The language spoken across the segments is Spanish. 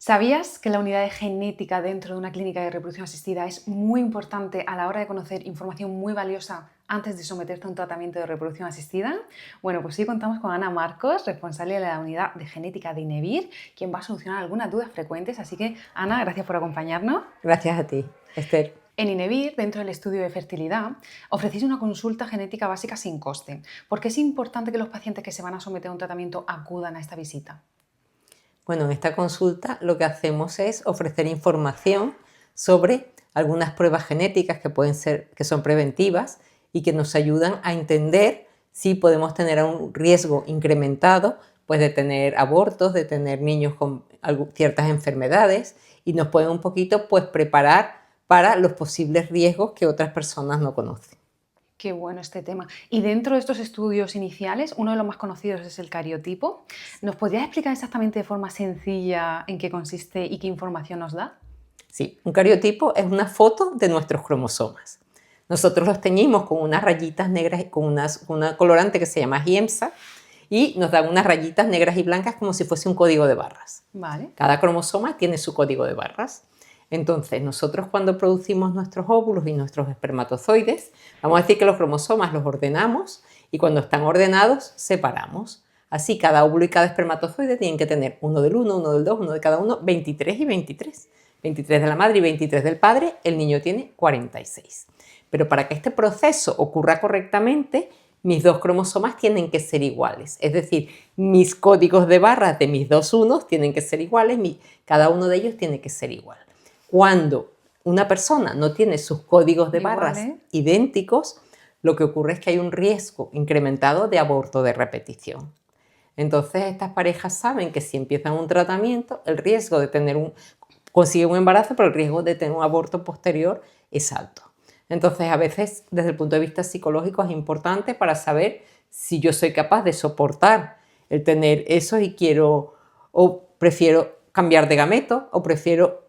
¿Sabías que la unidad de genética dentro de una clínica de reproducción asistida es muy importante a la hora de conocer información muy valiosa antes de someterte a un tratamiento de reproducción asistida? Bueno, pues hoy contamos con Ana Marcos, responsable de la unidad de genética de INEVIR, quien va a solucionar algunas dudas frecuentes. Así que, Ana, gracias por acompañarnos. Gracias a ti, Esther. En INEVIR, dentro del estudio de fertilidad, ofrecéis una consulta genética básica sin coste. ¿Por qué es importante que los pacientes que se van a someter a un tratamiento acudan a esta visita? Bueno, en esta consulta lo que hacemos es ofrecer información sobre algunas pruebas genéticas que son preventivas y que nos ayudan a entender si podemos tener un riesgo incrementado, pues de tener abortos, de tener niños con ciertas enfermedades, y nos pueden un poquito pues preparar para los posibles riesgos que otras personas no conocen. Qué bueno este tema. Y dentro de estos estudios iniciales, uno de los más conocidos es el cariotipo. ¿Nos podrías explicar exactamente de forma sencilla en qué consiste y qué información nos da? Sí, un cariotipo es una foto de nuestros cromosomas. Nosotros los teñimos con unas rayitas negras, con una colorante que se llama Giemsa, y nos dan unas rayitas negras y blancas como si fuese un código de barras. Vale. Cada cromosoma tiene su código de barras. Entonces, nosotros cuando producimos nuestros óvulos y nuestros espermatozoides, vamos a decir que los cromosomas los ordenamos y cuando están ordenados, separamos. Así, cada óvulo y cada espermatozoide tienen que tener uno del 1, uno del 2, uno de cada uno, 23 y 23. 23 de la madre y 23 del padre, el niño tiene 46. Pero para que este proceso ocurra correctamente, mis dos cromosomas tienen que ser iguales. Es decir, mis códigos de barras de mis dos unos tienen que ser iguales, cada uno de ellos tiene que ser igual. Cuando una persona no tiene sus códigos de barras idénticos, lo que ocurre es que hay un riesgo incrementado de aborto de repetición. Entonces, estas parejas saben que si empiezan un tratamiento, el riesgo de consiguen un embarazo, pero el riesgo de tener un aborto posterior es alto. Entonces, a veces, desde el punto de vista psicológico, es importante para saber si yo soy capaz de soportar el tener eso y prefiero cambiar de gameto o prefiero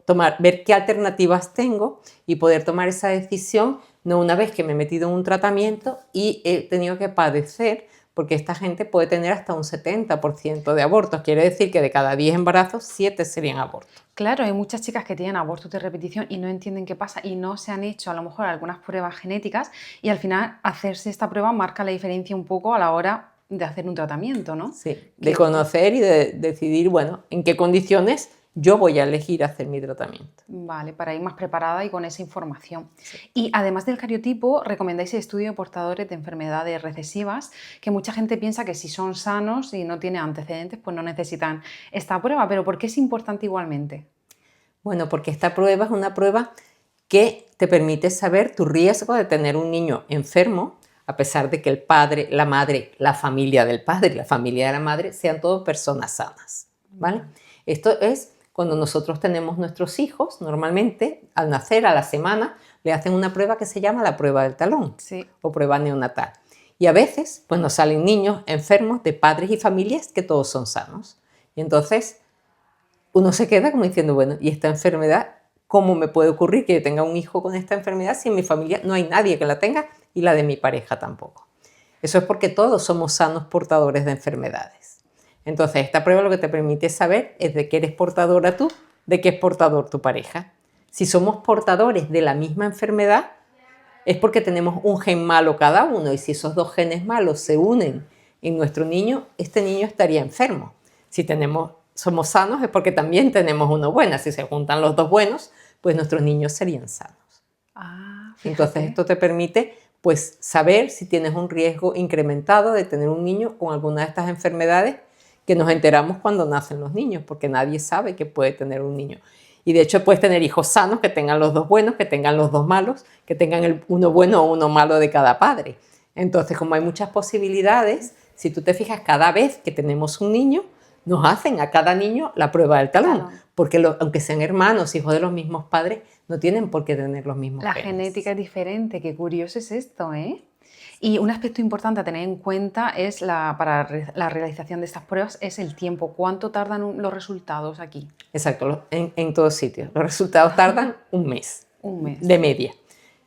ver qué alternativas tengo y poder tomar esa decisión, no una vez que me he metido en un tratamiento y he tenido que padecer, porque esta gente puede tener hasta un 70% de abortos. Quiere decir que de cada 10 embarazos, 7 serían abortos. Claro, hay muchas chicas que tienen abortos de repetición y no entienden qué pasa y no se han hecho a lo mejor algunas pruebas genéticas y al final hacerse esta prueba marca la diferencia un poco a la hora de hacer un tratamiento, ¿no? Sí, de conocer y de decidir, bueno, en qué condiciones yo voy a elegir hacer mi tratamiento. Vale, para ir más preparada y con esa información. Sí. Y además del cariotipo, recomendáis el estudio de portadores de enfermedades recesivas, que mucha gente piensa que si son sanos y no tienen antecedentes, pues no necesitan esta prueba. ¿Pero por qué es importante igualmente? Bueno, porque esta prueba es una prueba que te permite saber tu riesgo de tener un niño enfermo, a pesar de que el padre, la madre, la familia del padre y la familia de la madre sean todos personas sanas, ¿vale? Esto es cuando nosotros tenemos nuestros hijos, normalmente al nacer, a la semana, le hacen una prueba que se llama la prueba del talón, sí, o prueba neonatal. Y a veces pues nos salen niños enfermos de padres y familias que todos son sanos. Y entonces uno se queda como diciendo, bueno, ¿y esta enfermedad? ¿Cómo me puede ocurrir que yo tenga un hijo con esta enfermedad si en mi familia no hay nadie que la tenga y la de mi pareja tampoco? Eso es porque todos somos sanos portadores de enfermedades. Entonces, esta prueba lo que te permite saber es de qué eres portadora tú, de qué es portador tu pareja. Si somos portadores de la misma enfermedad, es porque tenemos un gen malo cada uno, y si esos dos genes malos se unen en nuestro niño, este niño estaría enfermo. Si somos sanos es porque también tenemos uno bueno. Si se juntan los dos buenos, pues nuestros niños serían sanos. Entonces, esto te permite pues saber si tienes un riesgo incrementado de tener un niño con alguna de estas enfermedades que nos enteramos cuando nacen los niños, porque nadie sabe que puede tener un niño. Y de hecho puedes tener hijos sanos que tengan los dos buenos, que tengan los dos malos, que tengan uno bueno o uno malo de cada padre. Entonces, como hay muchas posibilidades, si tú te fijas, cada vez que tenemos un niño, nos hacen a cada niño la prueba del talón, claro, porque aunque sean hermanos, hijos de los mismos padres, no tienen por qué tener los mismos genes. La genética es diferente, qué curioso es esto, ¿eh? Y un aspecto importante a tener en cuenta es para la realización de estas pruebas es el tiempo. ¿Cuánto tardan los resultados aquí? Exacto, en todos sitios. Los resultados tardan un mes. Un mes. De media.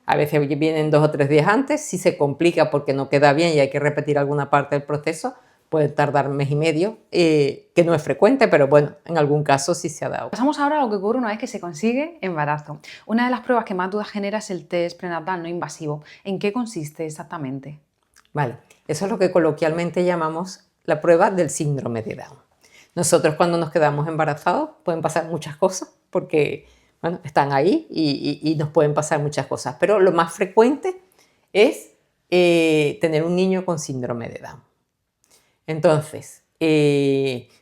A veces vienen 2 o 3 días antes. Si se complica porque no queda bien y hay que repetir alguna parte del proceso, puede tardar un mes y medio, que no es frecuente, pero bueno, en algún caso sí se ha dado. Pasamos ahora a lo que ocurre una vez que se consigue embarazo. Una de las pruebas que más dudas genera es el test prenatal no invasivo. ¿En qué consiste exactamente? Vale, eso es lo que coloquialmente llamamos la prueba del síndrome de Down. Nosotros cuando nos quedamos embarazados pueden pasar muchas cosas porque bueno, están ahí y nos pueden pasar muchas cosas, pero lo más frecuente es tener un niño con síndrome de Down. Entonces,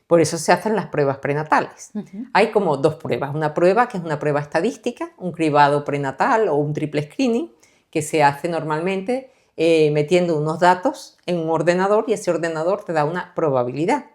por eso se hacen las pruebas prenatales. Hay como dos pruebas. Una prueba que es una prueba estadística, un cribado prenatal o un triple screening, que se hace normalmente metiendo unos datos en un ordenador y ese ordenador te da una probabilidad.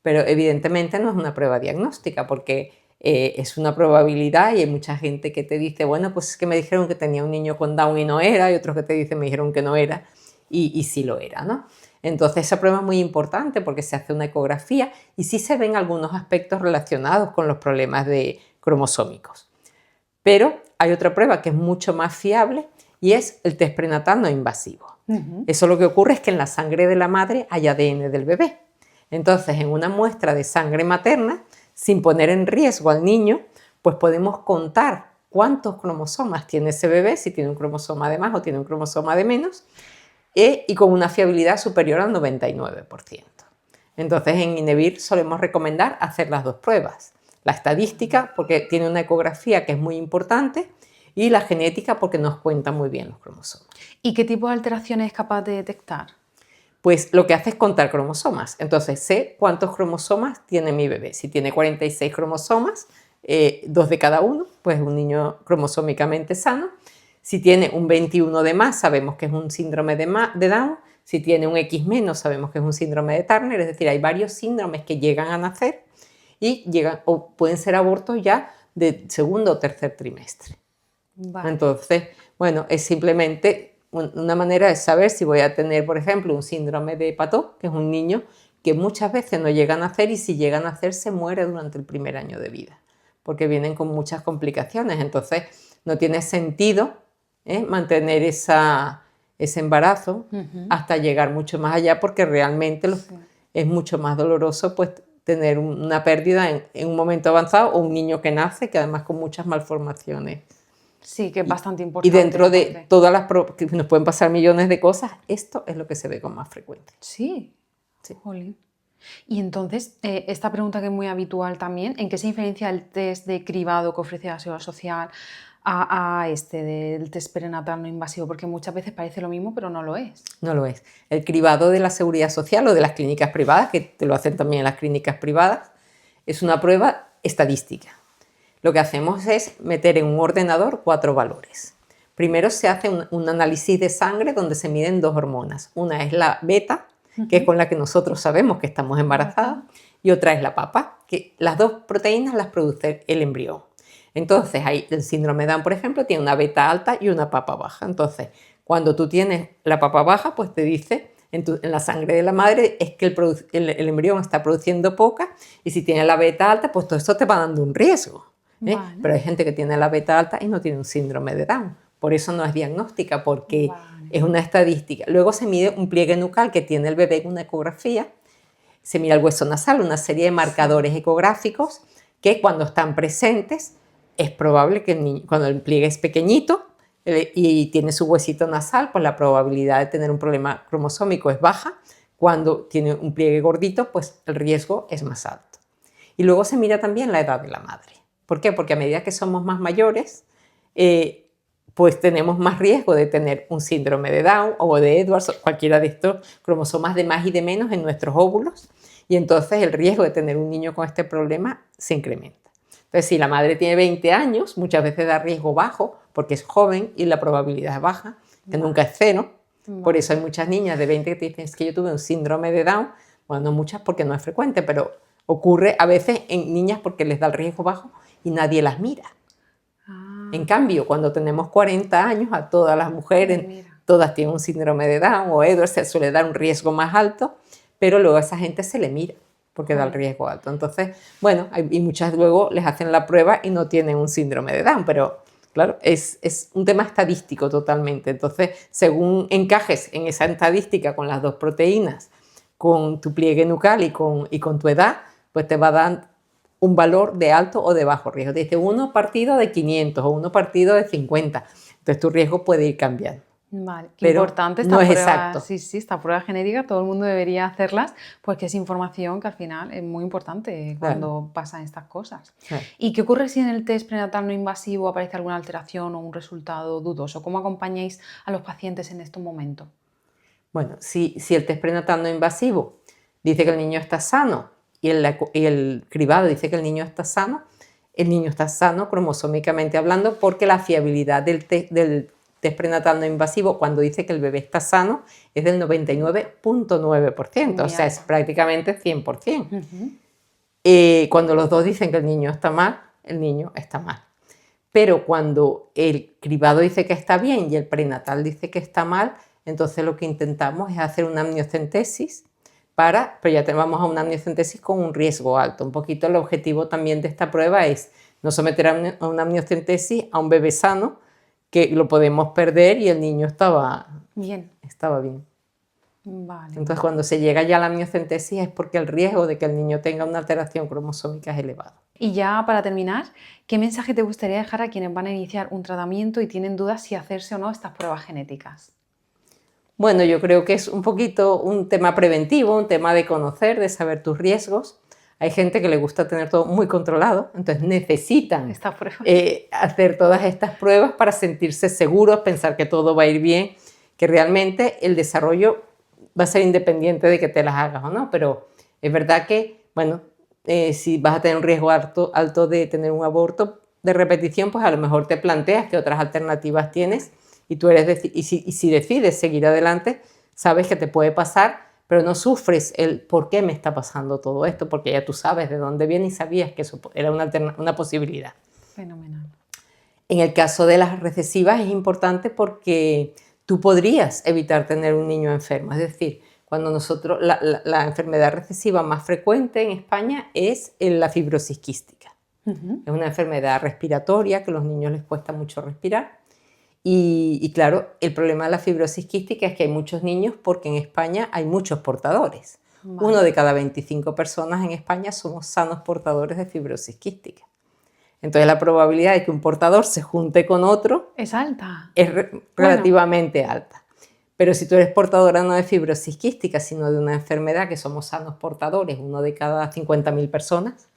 Pero evidentemente no es una prueba diagnóstica porque es una probabilidad y hay mucha gente que te dice, bueno, pues es que me dijeron que tenía un niño con Down y no era, y otros que te dicen, me dijeron que no era y sí lo era, ¿no? Entonces esa prueba es muy importante porque se hace una ecografía y sí se ven algunos aspectos relacionados con los problemas cromosómicos. Pero hay otra prueba que es mucho más fiable y es el test prenatal no invasivo. Eso lo que ocurre es que en la sangre de la madre hay ADN del bebé. Entonces, en una muestra de sangre materna, sin poner en riesgo al niño, pues podemos contar cuántos cromosomas tiene ese bebé, si tiene un cromosoma de más o tiene un cromosoma de menos, y con una fiabilidad superior al 99%. Entonces, en INEVIR solemos recomendar hacer las dos pruebas. La estadística, porque tiene una ecografía que es muy importante, y la genética, porque nos cuenta muy bien los cromosomas. ¿Y qué tipo de alteraciones es capaz de detectar? Pues lo que hace es contar cromosomas. Entonces sé cuántos cromosomas tiene mi bebé. Si tiene 46 cromosomas, 2 de cada uno, pues un niño cromosómicamente sano. Si tiene un 21 de más, sabemos que es un síndrome de Down. Si tiene un X menos, sabemos que es un síndrome de Turner. Es decir, hay varios síndromes que llegan a nacer y o pueden ser abortos ya de segundo o tercer trimestre. Vale. Entonces, bueno, es simplemente una manera de saber si voy a tener, por ejemplo, un síndrome de Patot, que es un niño que muchas veces no llega a nacer y si llega a nacer se muere durante el primer año de vida, porque vienen con muchas complicaciones. Entonces, no tiene sentido mantener ese embarazo hasta llegar mucho más allá, porque realmente es mucho más doloroso pues, tener una pérdida en un momento avanzado o un niño que nace, que además con muchas malformaciones. Sí, que es bastante importante. Y dentro de todas las que nos pueden pasar millones de cosas, esto es lo que se ve con más frecuencia. Sí. Jolín. Y entonces, esta pregunta que es muy habitual también, ¿en qué se diferencia el test de cribado que ofrece la Seguridad Social a este del test prenatal no invasivo? Porque muchas veces parece lo mismo, pero no lo es. No lo es. El cribado de la Seguridad Social o de las clínicas privadas, que te lo hacen también en las clínicas privadas, es una prueba estadística. Lo que hacemos es meter en un ordenador 4 valores. Primero se hace un análisis de sangre donde se miden 2 hormonas. Una es la beta, que es con la que nosotros sabemos que estamos embarazadas, y otra es la papa, que las dos proteínas las produce el embrión. Entonces, el síndrome de Down, por ejemplo, tiene una beta alta y una papa baja. Entonces, cuando tú tienes la papa baja, pues te dice en la sangre de la madre es que el embrión está produciendo poca, y si tiene la beta alta, pues todo esto te va dando un riesgo. Vale. Pero hay gente que tiene la beta alta y no tiene un síndrome de Down. Por eso no es diagnóstica, porque es una estadística. Luego se mide un pliegue nucal que tiene el bebé en una ecografía. Se mira el hueso nasal, una serie de marcadores ecográficos que cuando están presentes es probable que cuando el pliegue es pequeñito y tiene su huesito nasal, pues la probabilidad de tener un problema cromosómico es baja. Cuando tiene un pliegue gordito, pues el riesgo es más alto. Y luego se mira también la edad de la madre. ¿Por qué? Porque a medida que somos más mayores, pues tenemos más riesgo de tener un síndrome de Down o de Edwards, cualquiera de estos cromosomas de más y de menos en nuestros óvulos, y entonces el riesgo de tener un niño con este problema se incrementa. Entonces, si la madre tiene 20 años, muchas veces da riesgo bajo porque es joven y la probabilidad es baja, que nunca es cero. Por eso hay muchas niñas de 20 que te dicen, es que yo tuve un síndrome de Down. Bueno, no muchas porque no es frecuente, pero ocurre a veces en niñas porque les da el riesgo bajo y nadie las mira. En cambio, cuando tenemos 40 años, a todas las mujeres, todas tienen un síndrome de Down o Edwards, se suele dar un riesgo más alto, pero luego a esa gente se le mira porque da el riesgo alto. Entonces, bueno, y muchas luego les hacen la prueba y no tienen un síndrome de Down, pero claro, es un tema estadístico totalmente. Entonces, según encajes en esa estadística con las dos proteínas, con tu pliegue nucal y con tu edad, pues te va a dar un valor de alto o de bajo riesgo. Dice 1 partido de 500 o 1 partido de 50. Entonces tu riesgo puede ir cambiando. Vale, qué Pero importante esta no es prueba. exacto. Sí, sí, esta prueba genética, todo el mundo debería hacerlas, porque es información que al final es muy importante cuando pasan estas cosas. Claro. ¿Y qué ocurre si en el test prenatal no invasivo aparece alguna alteración o un resultado dudoso? ¿Cómo acompañáis a los pacientes en estos momentos? Bueno, si el test prenatal no invasivo dice que el niño está sano y el cribado dice que el niño está sano cromosómicamente hablando, porque la fiabilidad del test prenatal no invasivo cuando dice que el bebé está sano es del 99.9%, o sea, es prácticamente 100%. Cuando los dos dicen que el niño está mal, el niño está mal. Pero cuando el cribado dice que está bien y el prenatal dice que está mal, entonces lo que intentamos es hacer una amniocentesis pero ya vamos a una amniocentesis con un riesgo alto. Un poquito el objetivo también de esta prueba es no someter a una amniocentesis a un bebé sano, que lo podemos perder y el niño estaba bien. Vale. Entonces cuando se llega ya a la amniocentesis es porque el riesgo de que el niño tenga una alteración cromosómica es elevado. Y ya para terminar, ¿qué mensaje te gustaría dejar a quienes van a iniciar un tratamiento y tienen dudas si hacerse o no estas pruebas genéticas? Bueno, yo creo que es un poquito un tema preventivo, un tema de conocer, de saber tus riesgos. Hay gente que le gusta tener todo muy controlado, entonces necesitan hacer todas estas pruebas para sentirse seguros, pensar que todo va a ir bien, que realmente el desarrollo va a ser independiente de que te las hagas o no, pero es verdad que, bueno, si vas a tener un riesgo alto de tener un aborto de repetición, pues a lo mejor te planteas qué otras alternativas tienes. Y si decides seguir adelante, sabes que te puede pasar, pero no sufres el por qué me está pasando todo esto, porque ya tú sabes de dónde viene y sabías que eso era una posibilidad. Fenomenal. En el caso de las recesivas es importante porque tú podrías evitar tener un niño enfermo. Es decir, cuando la enfermedad recesiva más frecuente en España es la fibrosis quística. Es una enfermedad respiratoria que a los niños les cuesta mucho respirar. Y claro, el problema de la fibrosis quística es que hay muchos niños porque en España hay muchos portadores. Vale. 1 de cada 25 personas en España somos sanos portadores de fibrosis quística. Entonces la probabilidad de que un portador se junte con otro es alta. Es relativamente alta. Pero si tú eres portadora no de fibrosis quística, sino de una enfermedad que somos sanos portadores, 1 de cada 50.000 personas,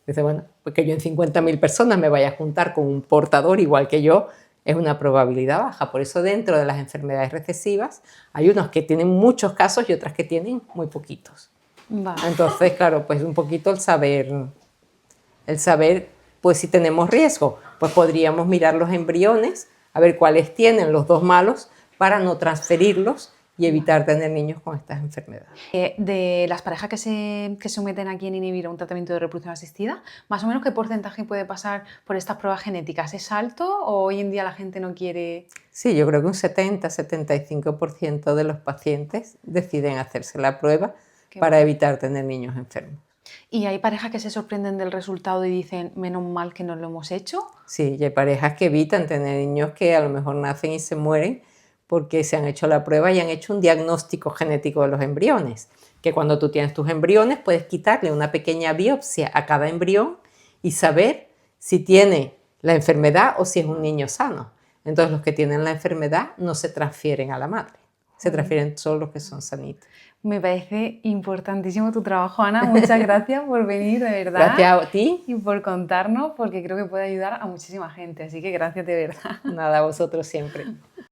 dice, bueno, pues que yo en 50.000 personas me vaya a juntar con un portador igual que yo, es una probabilidad baja. Por eso dentro de las enfermedades recesivas hay unos que tienen muchos casos y otras que tienen muy poquitos. Vale. Entonces, claro, pues un poquito el saber, pues si tenemos riesgo, pues podríamos mirar los embriones, a ver cuáles tienen los dos malos para no transferirlos y evitar tener niños con estas enfermedades. De las parejas que se someten aquí en Inhibir a un tratamiento de reproducción asistida, ¿más o menos qué porcentaje puede pasar por estas pruebas genéticas? ¿Es alto o hoy en día la gente no quiere...? Sí, yo creo que un 70-75% de los pacientes deciden hacerse la prueba para evitar tener niños enfermos. ¿Y hay parejas que se sorprenden del resultado y dicen, menos mal que no lo hemos hecho? Sí, y hay parejas que evitan tener niños que a lo mejor nacen y se mueren porque se han hecho la prueba y han hecho un diagnóstico genético de los embriones, que cuando tú tienes tus embriones puedes quitarle una pequeña biopsia a cada embrión y saber si tiene la enfermedad o si es un niño sano. Entonces los que tienen la enfermedad no se transfieren a la madre, se transfieren solo los que son sanitos. Me parece importantísimo tu trabajo, Ana. Muchas gracias por venir, de verdad. Gracias a ti. Y por contarnos, porque creo que puede ayudar a muchísima gente. Así que gracias de verdad. Nada, a vosotros siempre.